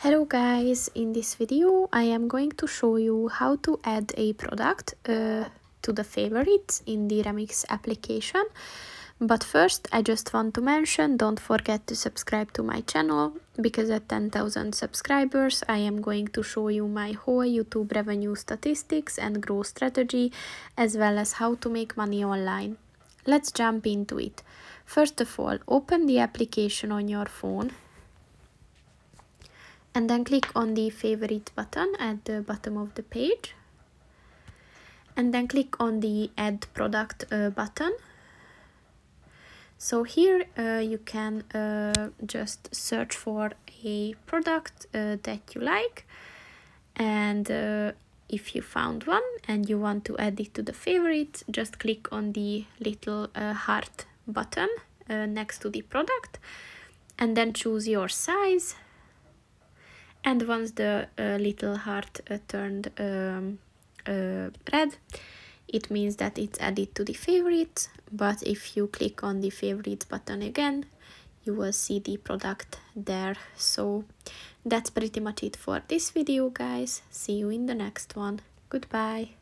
Hello guys, in this video I am going to show you how to add a product to the favorites in the Remix application. But first I just want to mention, don't forget to subscribe to my channel, because at 10,000 subscribers I am going to show you my whole YouTube revenue statistics and growth strategy, as well as how to make money online. Let's jump into it. First of all, open the application on your phone and then click on the favorite button at the bottom of the page, and then click on the add product button. So here you can just search for a product that you like, and if you found one and you want to add it to the favorites, just click on the little heart button next to the product, and then choose your size. And once the little heart turned red, it means that it's added to the favorites. But if you click on the favorites button again, you will see the product there. So that's pretty much it for this video, guys. See you in the next one. Goodbye.